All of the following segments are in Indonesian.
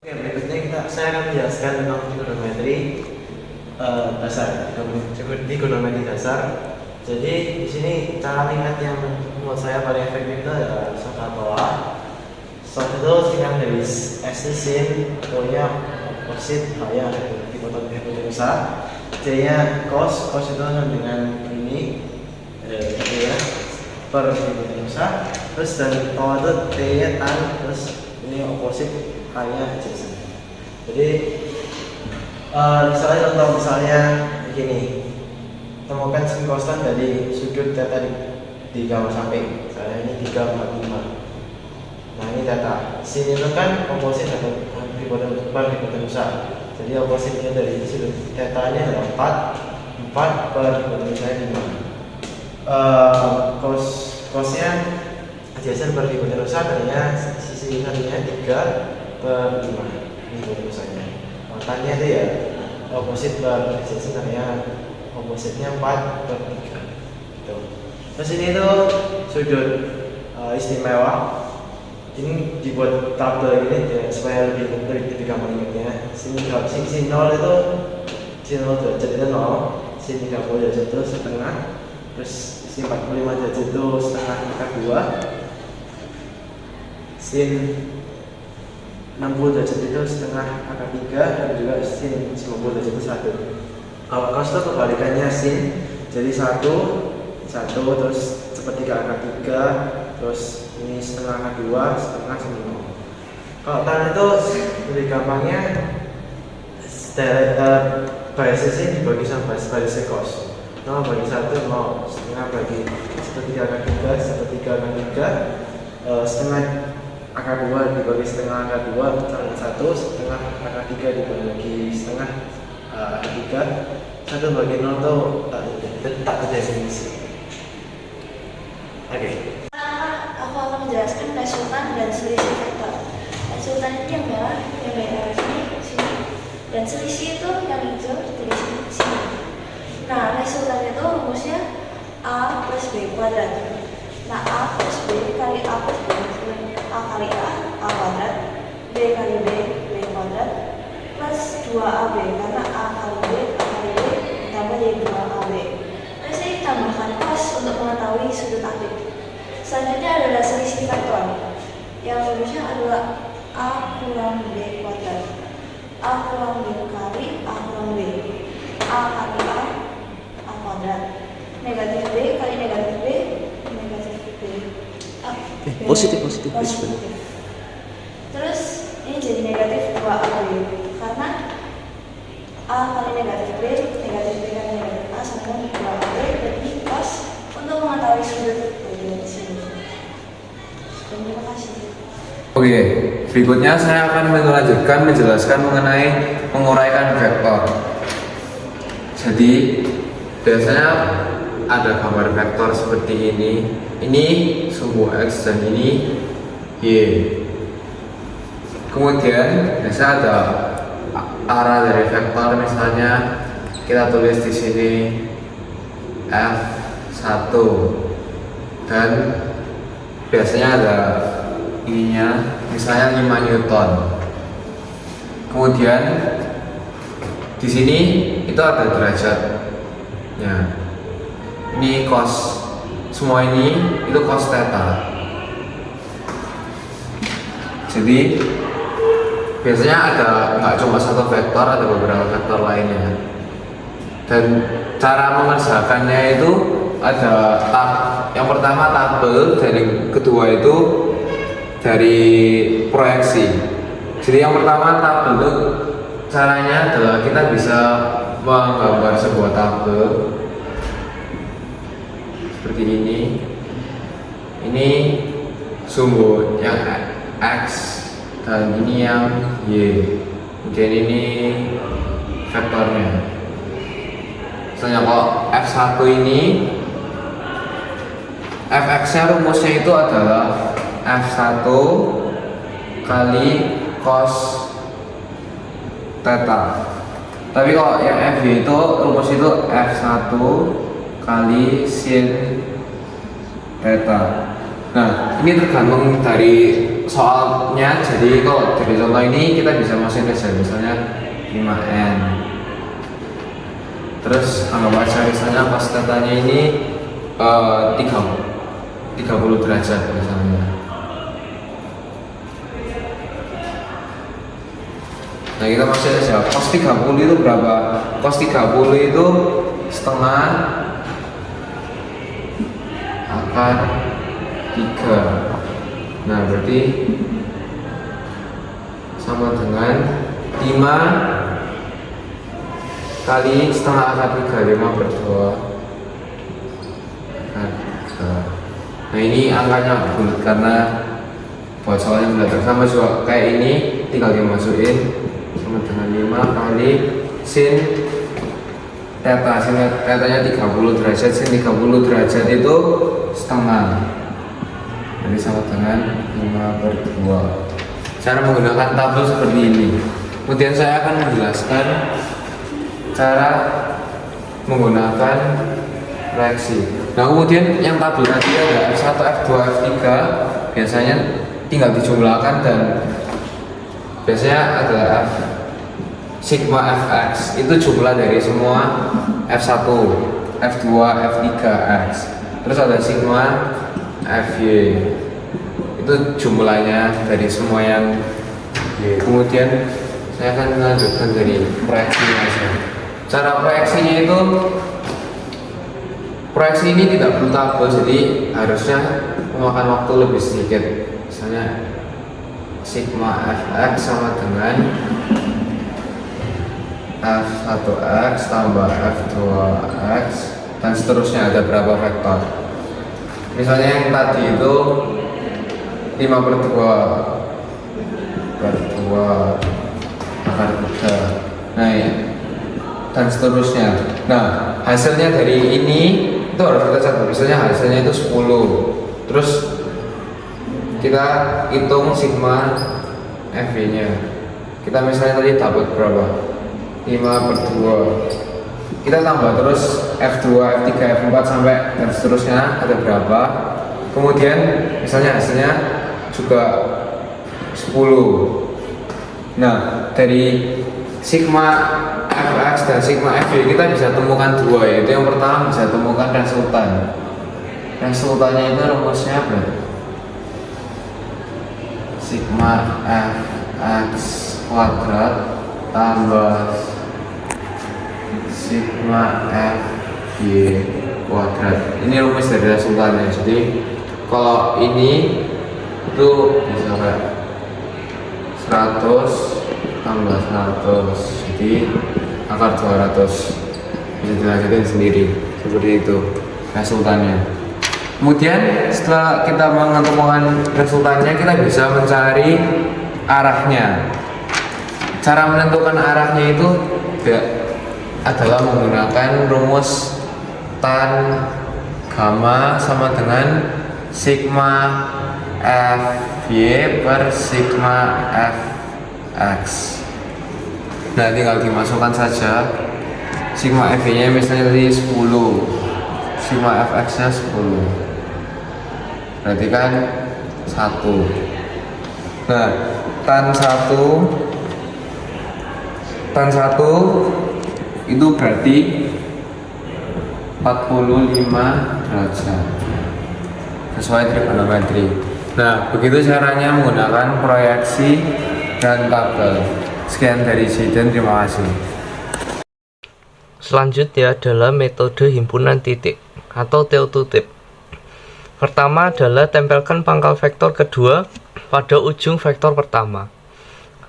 Oke, berikutnya saya akan menjelaskan tentang trigonometri dasar, trigonometri dasar. Jadi di sini cara lihat yang menurut saya paling efektif itu adalah soal bawah. Soal itu sekarang dari S sin, O-nya opposite, H-nya hipotenusa, C-nya cos itu dengan ini ya, per hipotenusa, terus dan O itu T-nya tan, terus ini opposite hanya adjacent. Jadi misalnya contoh begini, temukan sin konstan dari sudut theta di gambar samping. Saya ini 345. Nah ini theta. Sin itu kan oposit atau hipotenusa. Jadi opositnya dari sudut theta ini adalah 4 per hipotenusa 5. Cosnya adjacent per hipotenusa tadinya sisi satunya 3 per 5 ini hipotenusanya. Makanya itu ya opposite per adjacent tadinya oppositenya 4 per 3 gitu. Terus ini tuh sudut istimewa. Ini dibuat tabel ini ya, supaya lebih gampang ingatnya. Sin 0 itu sin 0 derajat itu 0, sin 30 derajat itu setengah, terus sin 45 derajat itu setengah pangkat 2, sin 60 derajat itu setengah pangkat 3, dan juga sin 90 derajat itu 1. Kalau cos itu kebalikannya sin, jadi 1, terus sepertiga pangkat 3, terus ini setengah pangkat 2, setengah sin 0. Kalau tan itu lebih gampangnya baris sin dibagi sama baris cos. 0 bagi 1, 0, setengah bagi sepertiga pangkat 3, sepertiga pangkat 3, setengah akar 2 dibagi setengah akar 2 sama 1, setengah akar 3 dibagi setengah akar 3, 1 bagi 0 itu tak ada definisi. Oke. Aku akan menjelaskan resultan dan selisih vektor. Resultan itu yang merah sini, dan selisih itu yang hijau dari sini. Nah, resultan itu rumusnya A plus B kuadrat. Nah, A plus B kali A plus B, A kali A kuadrat, B kali B kuadrat, plus 2AB, karena A kali B ditambah jadi 2AB. Terus ini tambahkan cos untuk mengetahui sudut aktif. Selanjutnya adalah selisih vektor, yang rumusnya adalah A kurang B kuadrat, A kurang B kali A kurang B, A kali A kuadrat, negatif B kali negatif B, Positif. Terus ini jadi negatif 2AB, karena A kali negatif B kali negatif A sama 2AB, jadi cos untuk mengetahui sudut dari sini. Terima kasih. Oke, berikutnya saya akan melanjutkan menjelaskan mengenai menguraikan vektor. Jadi biasanya ada gambar vektor seperti ini. Ini sumbu X dan ini Y. Kemudian biasa ada arah dari vektor, misalnya kita tulis di sini F1 dan biasanya ada ininya, misalnya 5 Newton. Kemudian di sini itu ada derajatnya. Ini cos, semua ini itu cos theta. Jadi biasanya ada nggak cuma satu vektor, ada beberapa vektor lainnya. Dan cara mengerjakannya itu ada yang pertama tabel, dan yang kedua itu dari proyeksi. Jadi yang pertama tabel itu caranya adalah kita bisa menggambar sebuah tabel seperti ini. Ini sumbu yang X dan ini yang Y. Kemudian ini vektornya. Misalnya kalau F1 ini, Fx-nya rumusnya itu adalah F1 kali cos theta. Tapi kalau yang Fy itu rumus itu F1 kali sin theta. Nah, ini tergantung dari soalnya, jadi kalau dari contoh ini kita bisa masukin saja misalnya 5N. Terus anggap aja misalnya pas tetanya ini 30 derajat misalnya. Nah kita masih aja cos 30 itu berapa? Cos 30 itu setengah akar 3. Nah berarti sama dengan 5 kali setengah akar 3, 5 per 2 akar 3. Nah ini angkanya bulat karena buat soalnya belajar. Sama juga kayak ini tinggal dimasukin sama dengan 5 kali sin theta. Sin tetanya 30 derajat, sin 30 derajat itu setengah, jadi sama dengan 5 per 2. Cara menggunakan tabel seperti ini. Kemudian saya akan menjelaskan cara menggunakan reaksi. Nah kemudian yang tabel tadi ada F1, F2, F3, biasanya tinggal dijumlahkan dan biasanya adalah F sigma Fx itu jumlah dari semua F1, F2, F3, X. Terus ada sigma Fy itu jumlahnya dari semua yang Y. Kemudian saya akan melanjutkan dari proyeksinya saja. Cara proyeksinya itu, proyeksi ini tidak perlu tabel, jadi harusnya memakan waktu lebih sedikit. Misalnya sigma Fx sama dengan F1x tambah F2x dan seterusnya, ada berapa vektor. Misalnya yang tadi itu 5 per 2 akar 3. Nah ya, dan seterusnya. Nah hasilnya dari ini itu harus kita catat. Misalnya hasilnya itu 10. Terus kita hitung sigma Fv nya. Kita misalnya tadi dapat berapa? 5 per 2. Kita tambah terus F2, F3, F4 sampai dan seterusnya ada berapa. Kemudian misalnya hasilnya juga 10. Nah dari sigma Fx dan sigma Fy kita bisa temukan dua, yaitu yang pertama bisa temukan resultan. Resultannya itu rumusnya berapa? Sigma Fx kuadrat tambah sigma Fy kuadrat. Ini rumus dari resultannya. Jadi kalau ini itu bisa kayak 100 tambah 100, jadi akar 200. Bisa dilanjutin sendiri seperti itu resultannya. Kemudian setelah kita menentukan resultannya, kita bisa mencari arahnya. Cara menentukan arahnya itu adalah menggunakan rumus tan gamma sama dengan sigma Fy per sigma Fx. Nah tinggal dimasukkan saja sigma Fy nya misalnya tadi 10, sigma Fx nya 10, berarti kan 1. Nah tan 1 itu berarti 45 derajat sesuai trigonometri. Nah begitu caranya menggunakan proyeksi dan tabel. Sekian dari Ziden, terima kasih. Selanjutnya adalah metode himpunan titik atau teutotype. Pertama adalah tempelkan pangkal vektor kedua pada ujung vektor pertama.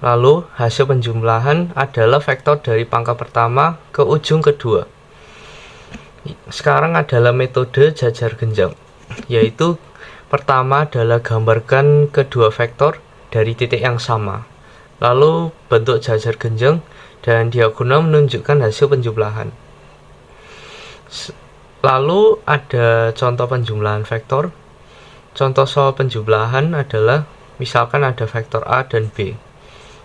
Lalu hasil penjumlahan adalah vektor dari pangkal pertama ke ujung kedua. Sekarang adalah metode jajar genjang, yaitu pertama adalah gambarkan kedua vektor dari titik yang sama, lalu bentuk jajar genjang dan diagonal menunjukkan hasil penjumlahan. Lalu ada contoh penjumlahan vektor. Contoh soal penjumlahan adalah misalkan ada vektor A dan B.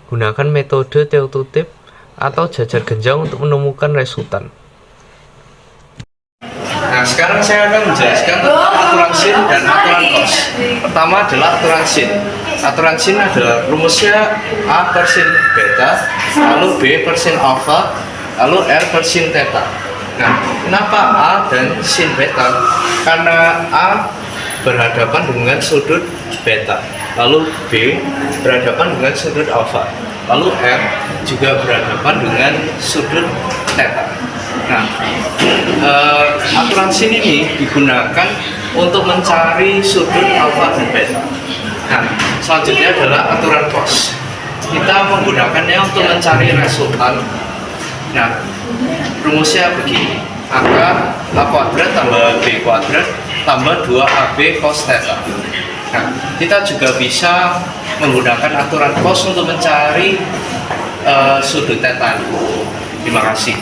Gunakan metode teutotype atau jajar genjang untuk menemukan resultan. Nah, sekarang saya akan menjelaskan tentang aturan aturan sin dan aturan cos. Pertama adalah aturan sin. Aturan sin adalah rumusnya A per sin beta, lalu B per sin alpha, lalu R per sin theta. Nah, kenapa A dan sin beta? Karena A berhadapan dengan sudut beta, lalu B berhadapan dengan sudut alpha, lalu R juga berhadapan dengan sudut theta. Nah, aturan sin ini digunakan untuk mencari sudut alpha dan beta. Nah, selanjutnya adalah aturan cos. Kita menggunakannya untuk mencari resultan. Nah, rumusnya begini: angka A kuadrat tambah B kuadrat tambah 2AB cos theta. Nah, kita juga bisa menggunakan aturan cos untuk mencari sudut theta. Terima kasih.